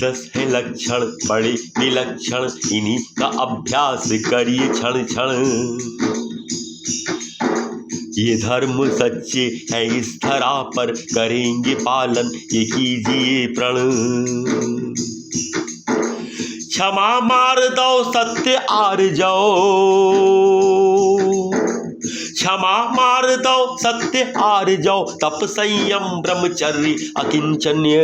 10 है लक्षण बड़े विलक्षण, इन्हीं का अभ्यास करिए क्षण क्षण। ये धर्म सच्चे है इस धरा पर, करेंगे पालन ये कीजिए प्रण। क्षमा मार दो सत्य आर जाओ, क्षमा मार दो सत्य आर जाओ, तप संयम ब्रह्मचर्य अकिंचन्य।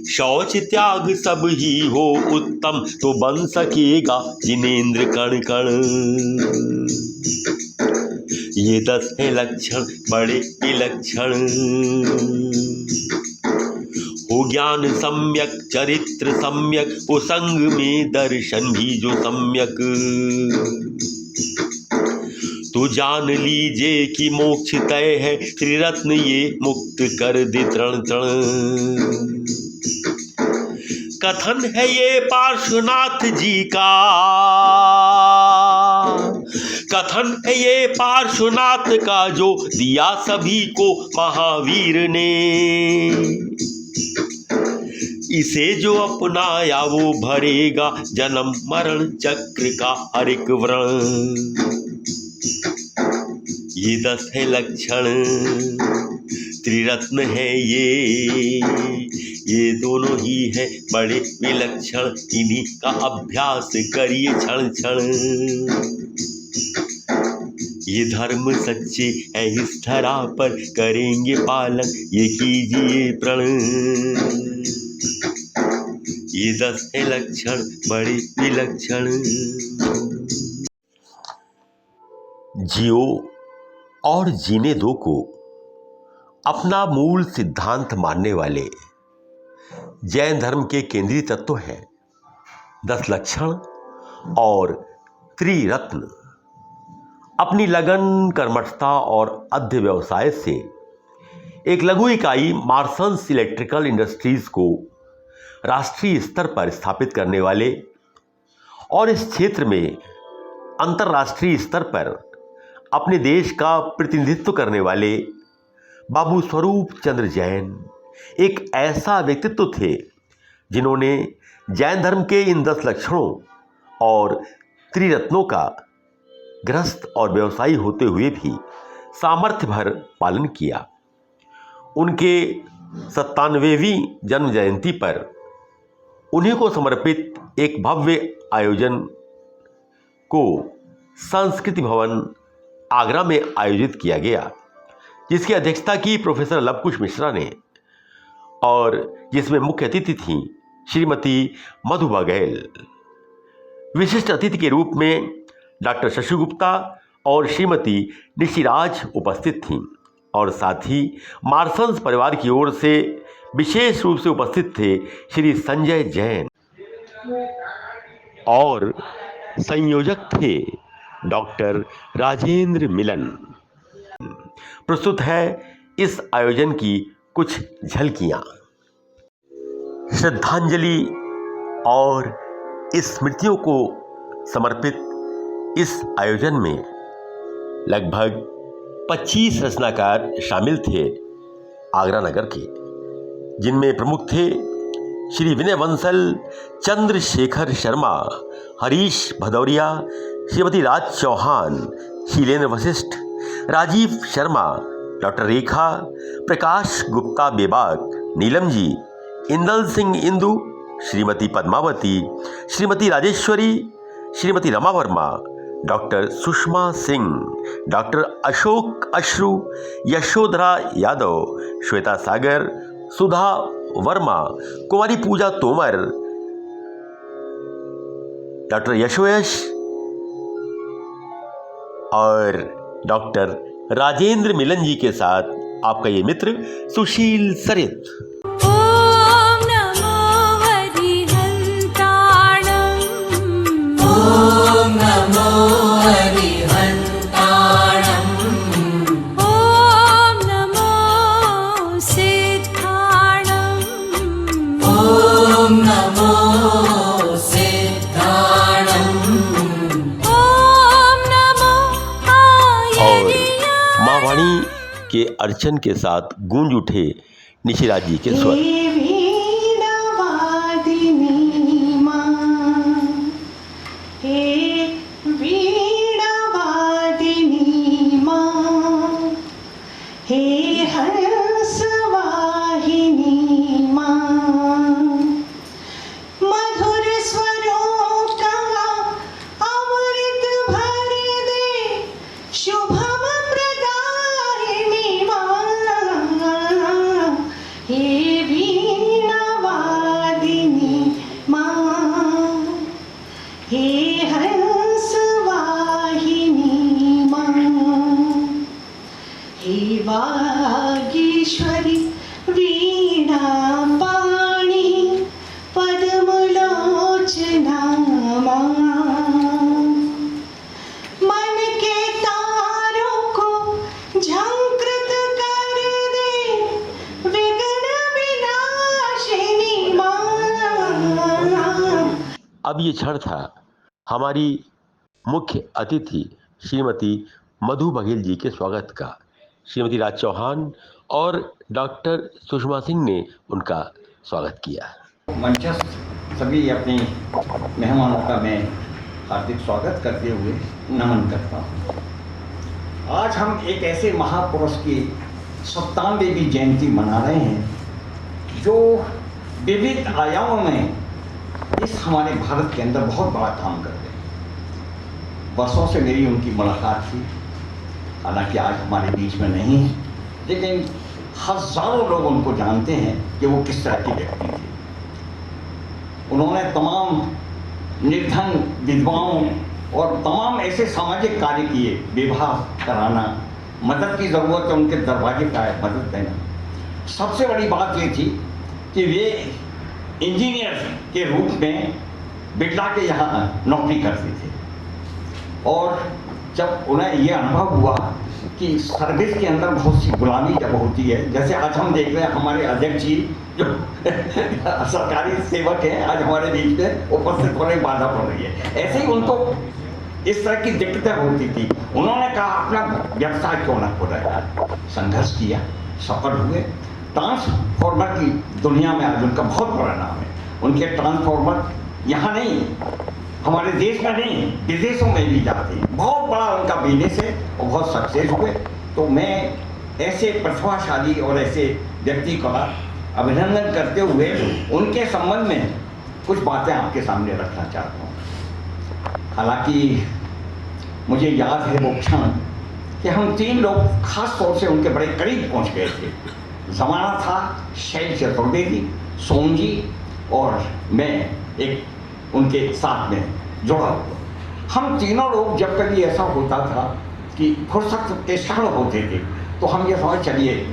शौच त्याग सब ही हो उत्तम, तो बन सकेगा जिनेंद्र कण कण। ये 10 है लक्षण बड़े विलक्षण, हो ज्ञान सम्यक चरित्र सम्यक, वो संग में दर्शन भी जो सम्यक। तो जान लीजिए कि मोक्ष तय है, त्रिरत्न ये मुक्त कर दे तृण तृण। कथन है ये पार्श्वनाथ जी का, कथन है ये पार्श्वनाथ का, जो दिया सभी को महावीर ने। इसे जो अपनाया वो भरेगा जन्म मरण चक्र का हर एक व्रण। ये 10 है लक्षण त्रिरत्न है ये दोनों ही है बड़े विलक्षण, इन्हीं का अभ्यास करिए क्षण क्षण। ये धर्म सच्चे है इस धरा पर, करेंगे पालन ये कीजिए प्रण। ये 10 है लक्षण बड़े विलक्षण। जियो और जीने दो को अपना मूल सिद्धांत मानने वाले जैन धर्म के केंद्रीय तत्व हैं 10 लक्षण और त्रिरत्न। अपनी लगन, कर्मठता और अध्य व्यवसाय से एक लघु इकाई मार्सन्स इलेक्ट्रिकल इंडस्ट्रीज को राष्ट्रीय स्तर पर स्थापित करने वाले और इस क्षेत्र में अंतर्राष्ट्रीय स्तर पर अपने देश का प्रतिनिधित्व करने वाले बाबू स्वरूप चंद्र जैन एक ऐसा व्यक्तित्व थे जिन्होंने जैन धर्म के इन 10 लक्षणों और त्रिरत्नों का गृहस्थ और व्यवसायी होते हुए भी सामर्थ्य भर पालन किया। उनके 97वीं जन्म जयंती पर उन्हीं को समर्पित एक भव्य आयोजन को संस्कृति भवन आगरा में आयोजित किया गया, जिसकी अध्यक्षता की प्रोफेसर लवकुश मिश्रा ने और जिसमें मुख्य अतिथि थीं श्रीमती मधु बघेल। विशिष्ट अतिथि के रूप में डॉक्टर शशि गुप्ता और श्रीमती निशिराज उपस्थित थीं और साथ ही मार्सन्स परिवार की ओर से विशेष रूप से उपस्थित थे श्री संजय जैन और संयोजक थे डॉक्टर राजेंद्र मिलन। प्रस्तुत है इस आयोजन की कुछ झलकियां। श्रद्धांजलि और स्मृतियों को समर्पित इस आयोजन में लगभग 25 रचनाकार शामिल थे आगरा नगर के, जिनमें प्रमुख थे श्री विनय बंसल, चंद्रशेखर शर्मा, हरीश भदौरिया, श्रीमती राज चौहान, शीलेंद्र वशिष्ठ, राजीव शर्मा, डॉक्टर रेखा, प्रकाश गुप्ता बेबाक, नीलम जी, इंदल सिंह इंदु, श्रीमती पद्मावती, श्रीमती राजेश्वरी, श्रीमती रमा वर्मा, डॉक्टर सुषमा सिंह, डॉक्टर अशोक अश्रु, यशोधरा यादव, श्वेता सागर, सुधा वर्मा, कुमारी पूजा तोमर, डॉक्टर यशोयश और डॉक्टर राजेंद्र मिलन जी के साथ आपका ये मित्र सुशील सरित। ओम नमो हरिहंताणं, ओम नमो हरिहंताणं, ओम नमो सिद्धाणं, ओम नमो सिद्धाणं, ओम नमो और आयर्याय। माँ वाणी के अर्चन के साथ गूंज उठे निशिराज जी के स्वर। अब ये क्षण था हमारी मुख्य अतिथि श्रीमती मधु बघेल जी के स्वागत का। श्रीमती राज चौहान और डॉक्टर सुषमा सिंह ने उनका स्वागत किया। मंचस्थ सभी अपने मेहमानों का मैं हार्दिक स्वागत करते हुए नमन करता हूँ। आज हम एक ऐसे महापुरुष की 97वीं जयंती मना रहे हैं जो विविध आयामों में इस हमारे भारत के अंदर बहुत बड़ा काम कर रहे हैं। वर्षों से मेरी उनकी मुलाकात थी, हालांकि आज हमारे बीच में नहीं है, लेकिन हजारों लोग उनको जानते हैं कि वो किस तरह के व्यक्ति थे। उन्होंने तमाम निर्धन विधवाओं और तमाम ऐसे सामाजिक कार्य किए, विवाह कराना, मदद की ज़रूरत है उनके दरवाजे का है, मदद देना। सबसे बड़ी बात ये थी कि वे इंजीनियर के रूप में बिरला के यहाँ नौकरी करते थे और जब उन्हें ये अनुभव हुआ कि सर्विस के अंदर बहुत सी गुलामी जब होती है, जैसे आज हम देख रहे हैं हमारे अध्यक्ष जी जो सरकारी सेवक हैं आज हमारे बीच में उपस्थित होने में बाधा पड़ रही है, ऐसे ही उनको इस तरह की दिक्कतें होती थी। उन्होंने कहा अपना व्यवसाय क्यों ना खोला, संघर्ष किया, सफल हुए। ट्रांसफॉर्मर की दुनिया में आज उनका बहुत बड़ा नाम है। उनके ट्रांसफॉर्मर यहाँ नहीं, हमारे देश में नहीं, विदेशों में भी जाते हैं। बहुत बड़ा उनका बिजनेस है और बहुत सक्सेस हुए। तो मैं ऐसे प्रतिभाशाली और ऐसे व्यक्ति का अभिनंदन करते हुए उनके संबंध में कुछ बातें आपके सामने रखना चाहता हूँ। हालांकि मुझे याद है वो क्षण कि हम 3 लोग खास तौर से उनके बड़े करीब पहुँच गए थे। ज़माना था शैल चतुर्वेदी, सोम जी और मैं एक उनके साथ में जुड़ा हुआ। हम तीनों लोग जब कभी ऐसा होता था कि फुर्सत के क्षण होते थे तो हम ये समझ चलिए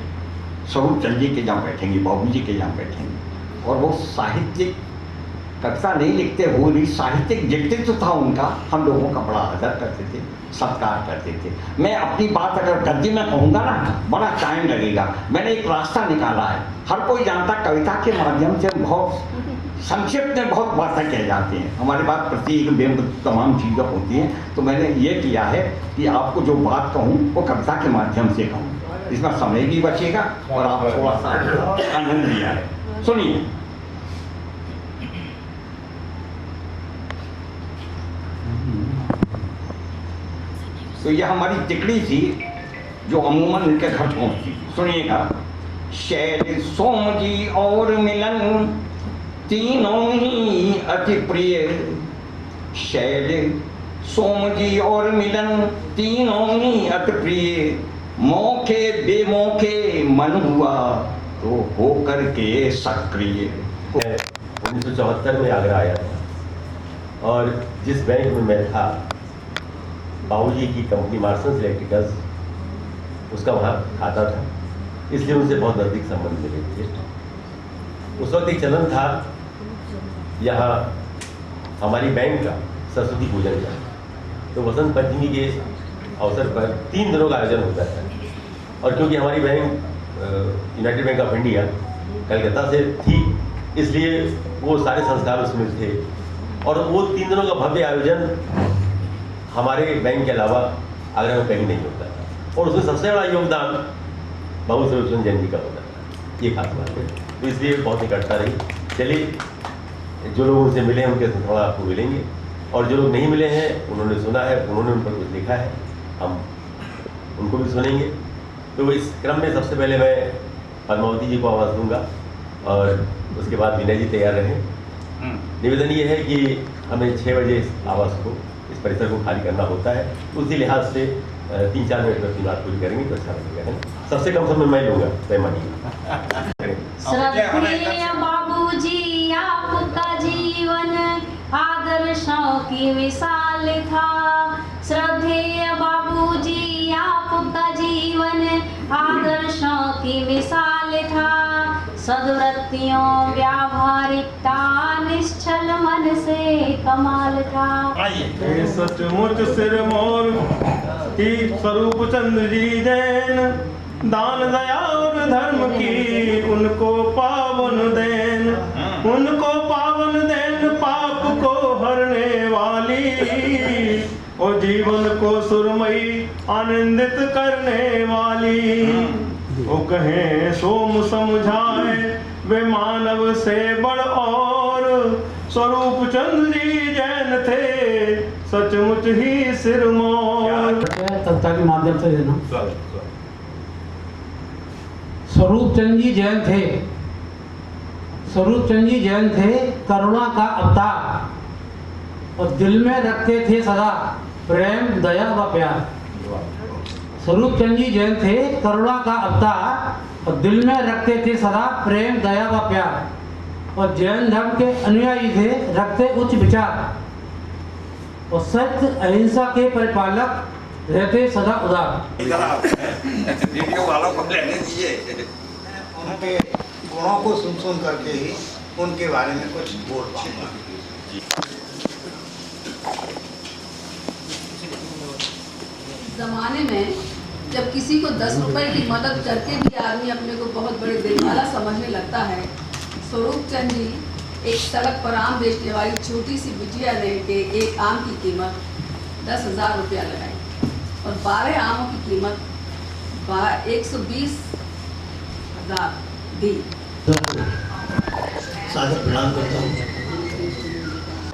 स्वरूप चंद जी के जहाँ बैठेंगे, बाबू जी के यहाँ बैठेंगे। और वो साहित्यिक कविता नहीं लिखते हुए भी साहित्यिक व्यक्तित्व था उनका, हम लोगों का बड़ा आदर करते थे, सत्कार करते थे। मैं अपनी बात अगर गद्दी में कहूँगा ना बड़ा टाइम लगेगा। मैंने एक रास्ता निकाला है, हर कोई जानता कविता के माध्यम से बहुत संक्षिप्त में बहुत बातें कह जाती हैं, हमारे पास प्रतीक बिंब तमाम चीज़ें होती हैं। तो मैंने ये किया है कि आपको जो बात कहूँ वो कविता के माध्यम से कहूँ, इसमें समय भी बचेगा और आप थोड़ा सा आनंद लिया है। सुनिए, तो यह हमारी तिकड़ी थी जो अमूमन उनके घर पहुँचती थी। सुनिएगा, शैल सोम जी और मिलन तीनों ही अति प्रिय, शैल सोम जी और मिलन तीनों ही अति प्रिय, मौके बेमौके मन हुआ तो होकर के सक्रिय। 1974 में आगरा आया था और जिस बैंक में मैं था, बाबूजी की कंपनी मार्सन्स इलेक्ट्रिकल्स, उसका वहाँ खाता था, इसलिए उनसे बहुत नज़दीक संबंध मिले थे। उस वक्त एक चलन था यहाँ हमारी बैंक का सरस्वती पूजन का, तो वसंत पंचमी के अवसर पर 3 दिनों का आयोजन होता था। और क्योंकि हमारी bank United bank of India Calcutta से थी, इसलिए वो सारे संस्कार उसमें थे और वो 3 दिनों का भव्य आयोजन हमारे बैंक के अलावा आगरा में कहीं नहीं होता था। और उसमें सबसे बड़ा योगदान बाबू स्वरूप जैन जी का होता था, ये खास बात है। तो इसलिए बहुत निकटता रही। चलिए, जो लोग उनसे मिले हैं उनके साथ थोड़ा आपको मिलेंगे, और जो लोग नहीं मिले हैं उन्होंने सुना है, उन्होंने उन पर कुछ लिखा है, हम उनको भी सुनेंगे। तो इस क्रम में सबसे पहले मैं पद्मावती जी को आवाज़ दूंगा और उसके बाद विनय जी तैयार रहें। निवेदन ये है कि हमें 6 बजे इस आवाज़ को, इस परिसर को खाली करना होता है। उसी लिहाज से 3-4 मिनट में अपनी बात पूरी करेंगे तो अच्छा लगेगा, है ना। सबसे कम समय मैं लूँगा, तय मानिए। श्रद्धेय बाबूजी आपका जीवन आदर्शों की मिसाल था, श्रद्धेय बाबूजी आपका जीवन आदर्शों की मिसाल था, सदवृत्तियों व्यावहारिकता निश्चल मन से कमाल था। ये सचमुच सिरमौर की स्वरूप चंद्र जी जैन, दान दया और धर्म की उनको पावन देन, उनको पावन देन, पाप को और जीवन को सुरमयी आनंदित करने वाली। वो कहें सोम समझाए वे मानव से बड़ और, स्वरूप चंद्र जी जैन थे सचमुच ही सिरमौर। कविता के माध्यम से देना। स्वरूप चंद जी जैन थे, स्वरूप चंद जी जैन थे करुणा का अवतार और दिल में रखते थे सदा प्रेम दया व प्यार। स्वरूप चंद जी जैन थे करुणा का अवतार और दिल में रखते थे सदा प्रेम दया व प्यार और जैन धर्म के अनुयायी थे, रखते उच्च विचार और सत्य अहिंसा के परिपालक, रहते सदा उदार। वीडियो वालों को लेने दीजिए। उनके गुणों को सुन करके ही उनके बारे में कुछ बोल पाऊंगा। ज़माने में जब किसी को 10 रुपए की मदद करके भी आदमी अपने को बहुत बड़े दिल वाला समझने लगता है, स्वरूप चंद जी एक सड़क पर आम बेचने वाली छोटी सी बिटिया लेके एक आम की कीमत 10,000 रुपया लगाई और 12 आमों की कीमत 120,000 दी। सादर प्रणाम करता हूँ।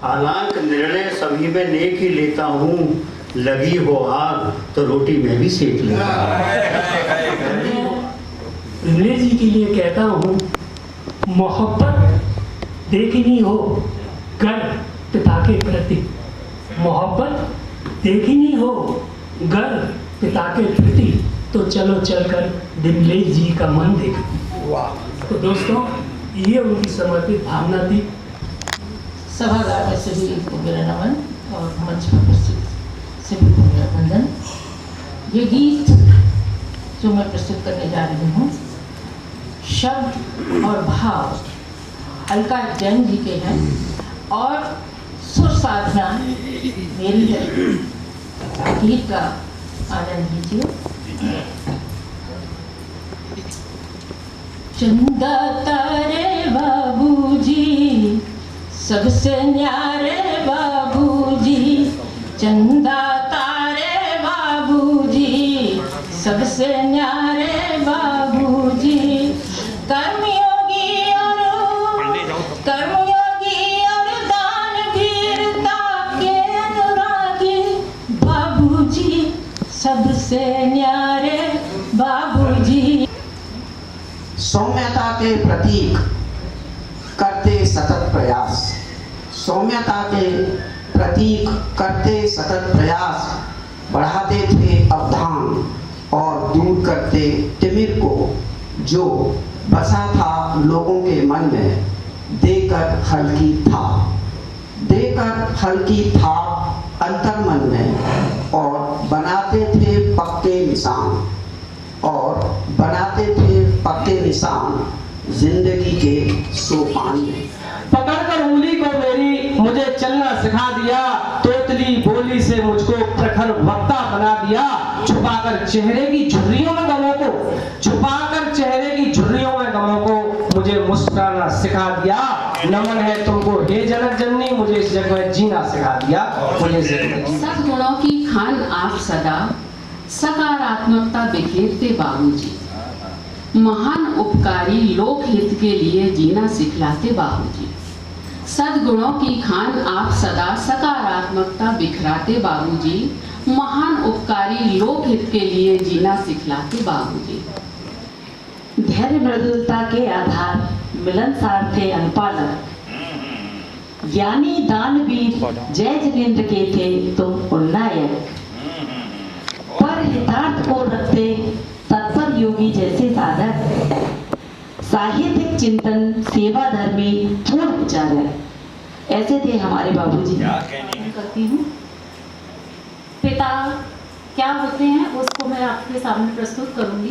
हालांकि निर्णय सभी में नेक ही लेता हूँ, लगी हो आग तो रोटी मैं भी सेक लेता हूँ। विमले जी के लिए कहता हूँ, मोहब्बत देखनी हो घर पिता के प्रति, मोहब्बत देखनी हो घर पिता के प्रति, तो चलो चलकर विमले जी का मन देखो। तो दोस्तों, ये उनकी समर्पित भावना थी। सभागार में सभी को मेरा नमन और मंच पर उपस्थित सभी को मेरा वंदन। ये गीत जो मैं प्रस्तुत करने जा रही हूँ, शब्द और भाव अलका जैन जी के हैं और सुर साधना मेरी है। गीत का आनंद लीजिए। चंदा तारे बाबूजी सबसे न्यारे बाबूजी, चंदा तारे बाबूजी सबसे न्यारे बाबूजी, कर्मयोगी और दानवीरता के अनुरागी बाबूजी सबसे न्यारे बाबूजी। सौम्यता के प्रतीक करते सतत प्रयास, सौम्यता के प्रतीक करते सतत प्रयास, बढ़ाते थे अवधान और दूर करते तिमिर को जो बसा था लोगों के मन में, देकर हल्की था, देकर हल्की था अंतर मन में, और बनाते थे पक्के निशान, और बनाते थे पक्के निशान जिंदगी के सोपान में। पकड़कर उंगली को मेरी मुझे चलना सिखा दिया, तोतली बोली से मुझको प्रखर वक्ता बना दिया, छुपाकर चेहरे की झुर्रियों में गमों को, छुपाकर चेहरे की झुर्रियों में गमों को मुझे मुस्कुराना सिखा दिया। नमन है तुमको हे जनक जननी, मुझे इस जग में जीना सिखा दिया। सद्गुणों की खान आप सदा सकारात्मकता बिखेरते बाबूजी, महान उपकारी लोकहित के लिए जीना सिखलाते बाबूजी। सद्गुणों की खान आप सदा सकारात्मकता बिखराते बाबूजी, महान उपकारी लोकहित के लिए जीना सिखलाते बाबूजी। धैर्य मृदुलता के आधार मिलनसार थे अनुपालक, ज्ञानी दानवीर जय जिनेंद्र के थे तुम उन्नायक, पर हितार्थ को रखते तत्पर योगी जैसे साधक, साहित्यिक चिंतन सेवा धर्मी पूर्ण विचारक, ऐसे थे हमारे बाबूजी। करती हूँ। पिता क्या होते हैं उसको मैं आपके सामने प्रस्तुत करूंगी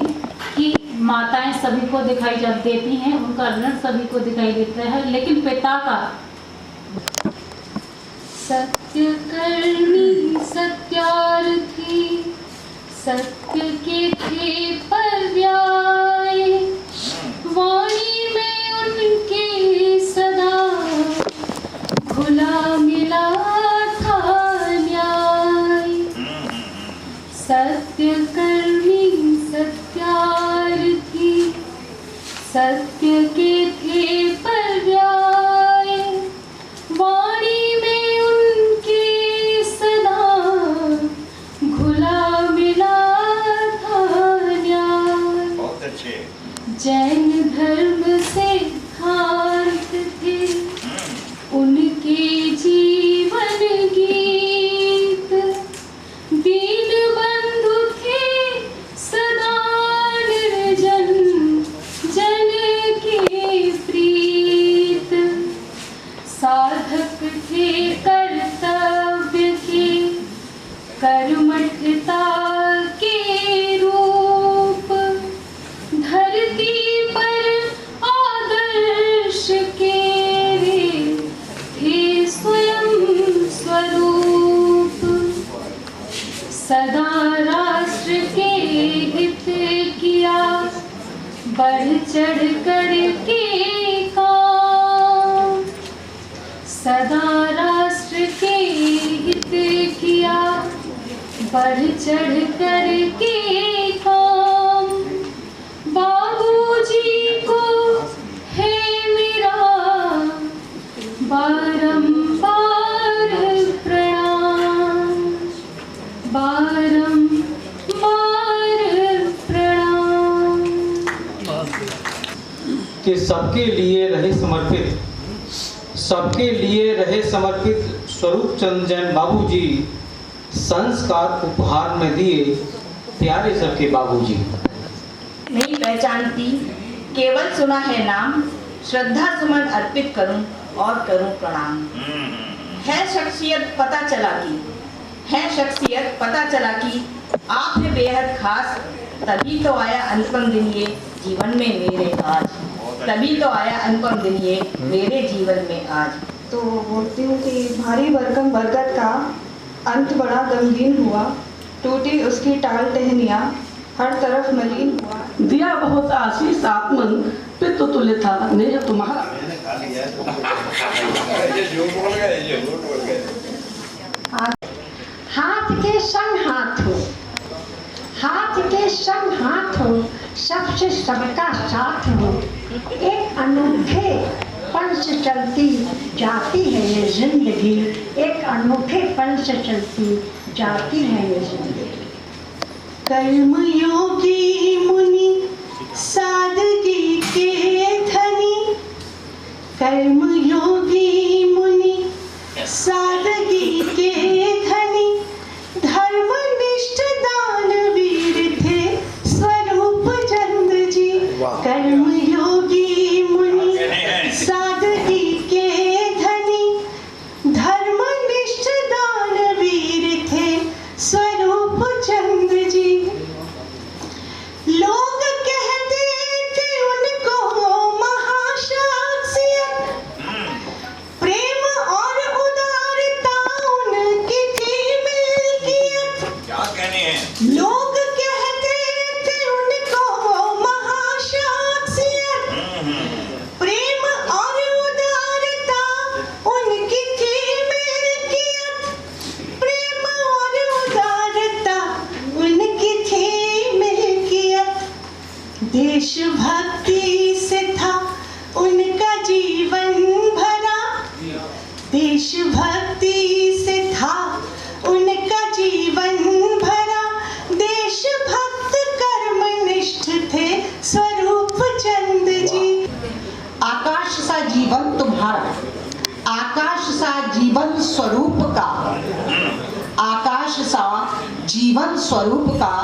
कि माताएं सभी को दिखाई देती हैं, उनका ऋण सभी को दिखाई देता है, लेकिन पिता का सत्य करनी सत्यार्थी, सत्य के थे पर्याय, वाणी में उनके सदा घुला मिला था साधक थे कर्तव्य की कर्मठता के रूप, धरती पर आदर्श के थे स्वयं स्वरूप। सदा राष्ट्र के हित किया बढ़ चढ़ कर के काम, सदा राष्ट्र के हित किया बढ़ चढ़ कर के काम। बाबूजी को है मेरा बारंबार प्रणाम, बारंबार प्रणाम। कि सबके लिए रहे समर्पित स्वरूप चंद जैन बाबूजी संस्कार उपहार में दिए प्यारे सबके बाबूजी। नहीं पहचानती, केवल सुना है नाम, श्रद्धा सुमन अर्पित करूं और करूं प्रणाम। है शख्सियत पता चला कि आप है बेहद खास, तभी तो आया अनुपम दिन ये जीवन में मेरे आज, तभी तो आया अनुपम दिन ये मेरे जीवन में आज। तो बोलती हूँ कि भारी भरकम बरगद का अंत बड़ा गमगीन हुआ, टूटी उसकी टाल टहनियाँ, हर तरफ मलिन हुआ। दिया बहुत आशीष आत्मन, पितु तुल्य था नेह तुम्हारा। हाथ के संग हाथ हो, हाथ के संग हाथ हो, सबसे सबका साथ हो। एक अनोखे पन से चलती जाती है ये जिंदगी, एक अनोखे पन से चलती जाती है ये जिंदगी। कर्मयोगी मुनि सादगी के धनी, कर्मयोगी मुनि सादगी के धनी, धर्मनिष्ठ दानवीर थे स्वरूप चंद जी। कर्मयोगी मुनि सादगी के धनी, धर्मनिष्ठ दानवीर थे स्वरूप चंद जी। लोग कहते थे उनको महाशख्सियत, प्रेम और उदारता उनकी थी मिल्कियत। क्या कहने हैं? लोग कहते थे उनको महाशख्सियत, प्रेम और उदारता उनकी थी मिल्कियत, प्रेम और उदारता उनकी थी मिल्कियत। देशभक्ति से था उनका जीवन भरा, देशभक्ति से था उनका जीवन भरा। देशभक्त कर्मनिष्ठ थे स्वरूप चंद जी। आकाश सा जीवन तुम्हारा, आकाश सा जीवन स्वरूप का, आकाश सा जीवन स्वरूप का,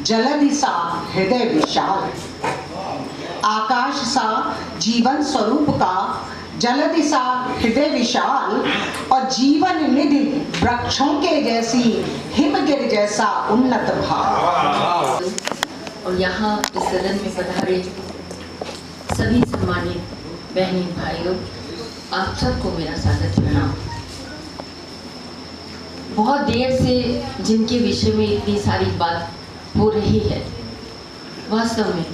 जलधि सा हृदय विशाल। आकाश सा जीवन स्वरूप का, जलधि सा हृदय विशाल, और जीवन निधि वृक्षों के जैसी, हिमगिर जैसा उन्नत भाव। और यहाँ इस सदन में पधारे सभी सम्मानित बहनी भाइयों, आप सबको मेरा सादर प्रणाम। बहुत देर से जिनके विषय में इतनी सारी बात हो रही है, वास्तव में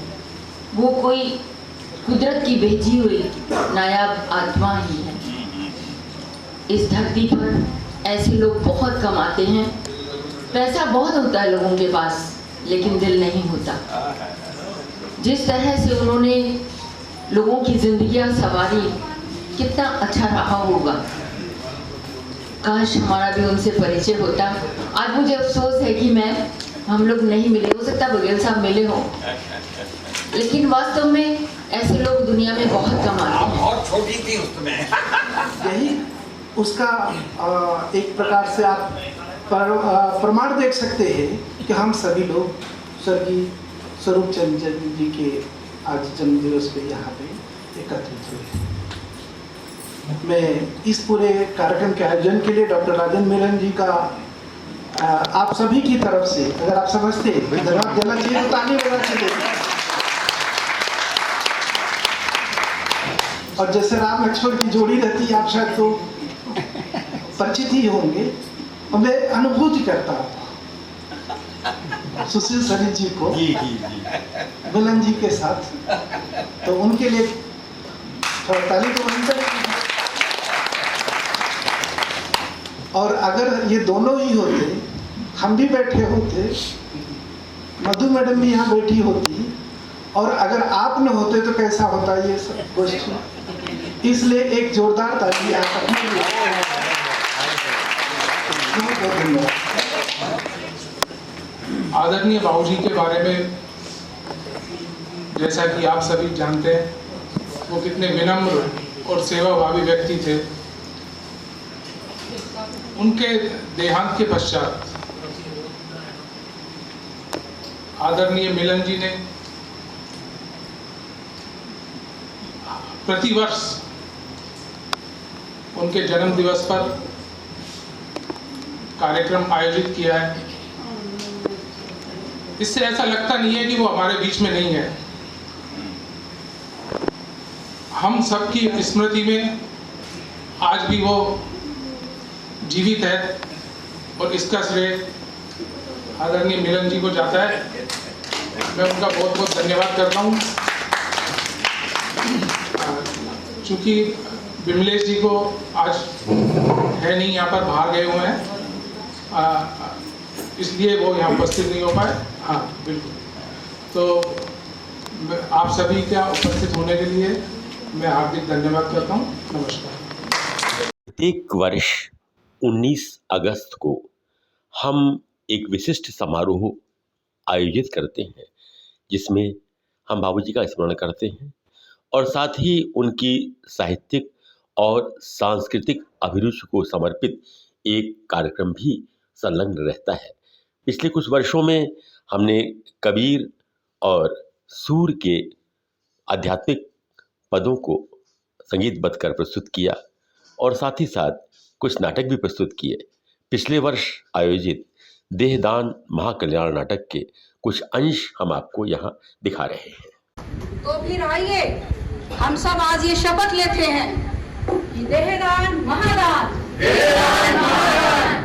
वो कोई कुदरत की भेजी हुई नायाब आत्मा ही है। इस धरती पर ऐसे लोग बहुत कम आते हैं, पैसा बहुत होता है लोगों के पास, लेकिन दिल नहीं होता। जिस तरह से उन्होंने लोगों की जिंदगियां सवारी, कितना अच्छा रहा होगा। काश हमारा भी उनसे परिचय होता। आज मुझे अफसोस है कि हम लोग नहीं मिले, हो सकता बघेल साहब मिले हों, लेकिन वास्तव में ऐसे लोग दुनिया में बहुत कम आते हैं। बहुत छोटी थी उसमें। यही उसका एक प्रकार से आप प्रमाण देख सकते हैं कि हम सभी लोग स्वर्गीय स्वरूप चंद जी के आज जन्म दिवस पे यहाँ पे एकत्रित हुए। मैं इस पूरे कार्यक्रम के आयोजन के लिए डॉक्टर राजन मिलन जी का आप सभी की तरफ से, अगर आप समझते धन्यवाद देना चाहिए तो ताली बजाना चाहिए। और जैसे राम लक्ष्मण की जोड़ी रहती है, आप शायद तो परिचित ही होंगे, और मैं अनुभूति करता हूँ सुशील सरित जी को मिलन जी के साथ, तो उनके लिए थोड़ा ताली तो बनता है। और अगर ये दोनों ही होते, हम भी बैठे होते, मधु मैडम भी यहाँ बैठी होती, और अगर आप न होते तो कैसा होता ये सब गोष्ठी। इसलिए एक जोरदार ताली आप अपने लिए। बहुत बहुत धन्यवाद। आदरणीय बाबूजी के बारे में जैसा कि आप सभी जानते हैं, वो कितने विनम्र और सेवाभावी व्यक्ति थे। उनके देहांत के पश्चात आदरणीय मिलन जी ने प्रतिवर्ष उनके जन्म दिवस पर कार्यक्रम आयोजित किया है। इससे ऐसा लगता नहीं है कि वो हमारे बीच में नहीं है। हम सबकी स्मृति में आज भी वो जीवित है, और इसका श्रेय आदरणीय मिलन जी को जाता है। मैं उनका बहुत बहुत धन्यवाद करता हूँ। चूँकि विमलेश जी को आज है नहीं, यहाँ पर बाहर गए हुए हैं, इसलिए वो यहाँ उपस्थित नहीं हो पाए। हाँ बिल्कुल। तो आप सभी का उपस्थित होने के लिए मैं हार्दिक धन्यवाद करता हूँ। नमस्कार। प्रत्येक वर्ष 19 अगस्त को हम एक विशिष्ट समारोह आयोजित करते हैं, जिसमें हम बाबूजी का स्मरण करते हैं और साथ ही उनकी साहित्यिक और सांस्कृतिक अभिरुचि को समर्पित एक कार्यक्रम भी संलग्न रहता है। पिछले कुछ वर्षों में हमने कबीर और सूर के आध्यात्मिक पदों को संगीतबद्ध कर प्रस्तुत किया, और साथ ही साथ कुछ नाटक भी प्रस्तुत किए। पिछले वर्ष आयोजित देहदान महाकल्याण नाटक के कुछ अंश हम आपको यहाँ दिखा रहे हैं। तो फिर आइए हम सब आज ये शपथ लेते हैं कि देहदान महादान,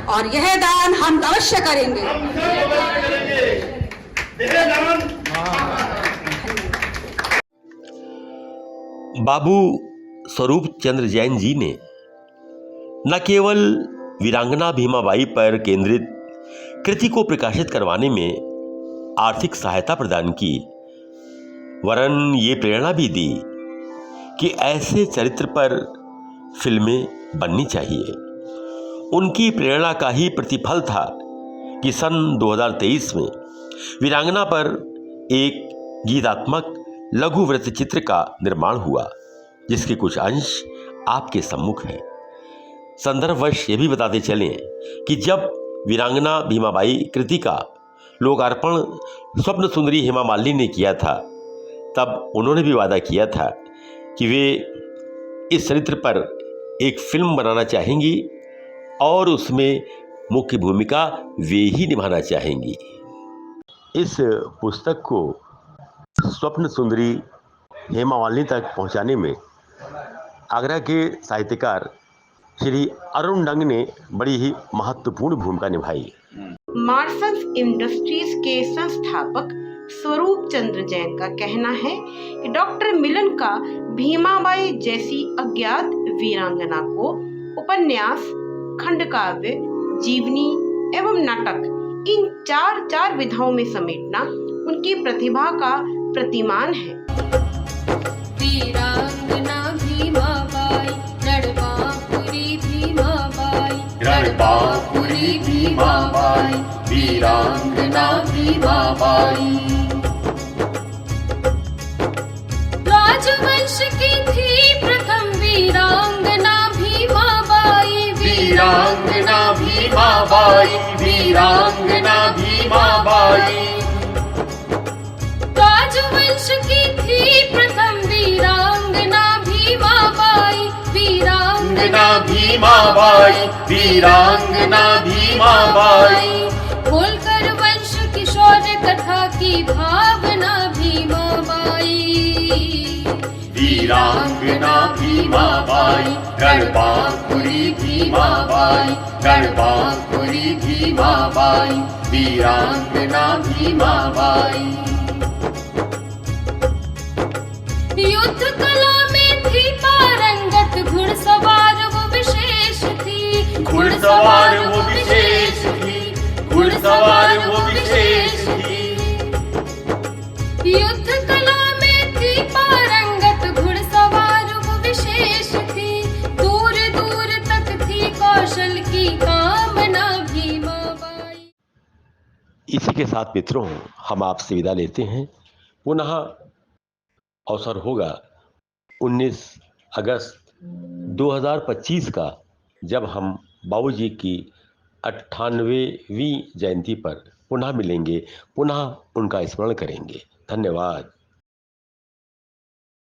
और यह दान हम अवश्य करेंगे। बाबू स्वरूप चंद्र जैन जी ने न केवल वीरांगना भीमाबाई पर केंद्रित कृति को प्रकाशित करवाने में आर्थिक सहायता प्रदान की, वरन ये प्रेरणा भी दी कि ऐसे चरित्र पर फिल्में बननी चाहिए। उनकी प्रेरणा का ही प्रतिफल था कि सन 2023 में वीरांगना पर एक गीतात्मक लघु वृत्तचित्र का निर्माण हुआ, जिसके कुछ अंश आपके सम्मुख हैं। संदर्भवश ये भी बताते चलें कि जब वीरांगना भीमाबाई कृति का लोकार्पण स्वप्न सुंदरी हेमा मालिनी ने किया था, तब उन्होंने भी वादा किया था कि वे इस चरित्र पर एक फिल्म बनाना चाहेंगी और उसमें मुख्य भूमिका वे ही निभाना चाहेंगी। इस पुस्तक को स्वप्न सुंदरी हेमा मालिनी तक पहुंचाने में आगरा के साहित्यकार श्री अरुण डंग ने बड़ी ही महत्वपूर्ण भूमिका निभाई। मार्सल्स इंडस्ट्रीज के संस्थापक स्वरूप चंद्र जैन का कहना है कि डॉक्टर मिलन का भीमाबाई जैसी अज्ञात वीरांगना को उपन्यास, खंडकाव्य, जीवनी एवं नाटक, इन चार विधाओं में समेटना उनकी प्रतिभा का प्रतिमान है। वीरांगना भीमाबाई, रणबांकुरी भीमाबाई, रणबांकुरी भीमाबाई, वीरांगना भीमाबाई। राजवंश की थी प्रथम वीरांगना भीमाबाई, वीरांगना भीमाबाई, वीरांगना भीमाबाई। राजवंश की थी प्रथम वीरांगना भीमाबाई, वीरांगना वीरांगना भीमाबाई, वीरांगना भीमाबाई। होलकर वंश की शौर्य कथा की भावना भीमाबाई। वीरांगना भीमाबाई, गढ़वापुरी भीमाबाई, गढ़वापुरी भीमाबाई, वीरांगना भीमाबाई। युद्ध कला में थी पारंगत, घुड़सवार वो विशेष थी। घुड़सवार वो विशेष थी, घुड़सवार वो विशेष थी। युद्ध कला में थी पारंगत, घुड़सवार वो विशेष थी। दूर दूर तक थी कौशल की कामना भीमाबाई। इसी के साथ मित्रों, हम आपसे विदा लेते हैं। पुनः अवसर होगा 19 अगस्त 2025 का, जब हम बाबूजी की 98वीं जयंती पर पुनः मिलेंगे, पुनः उनका स्मरण करेंगे। धन्यवाद।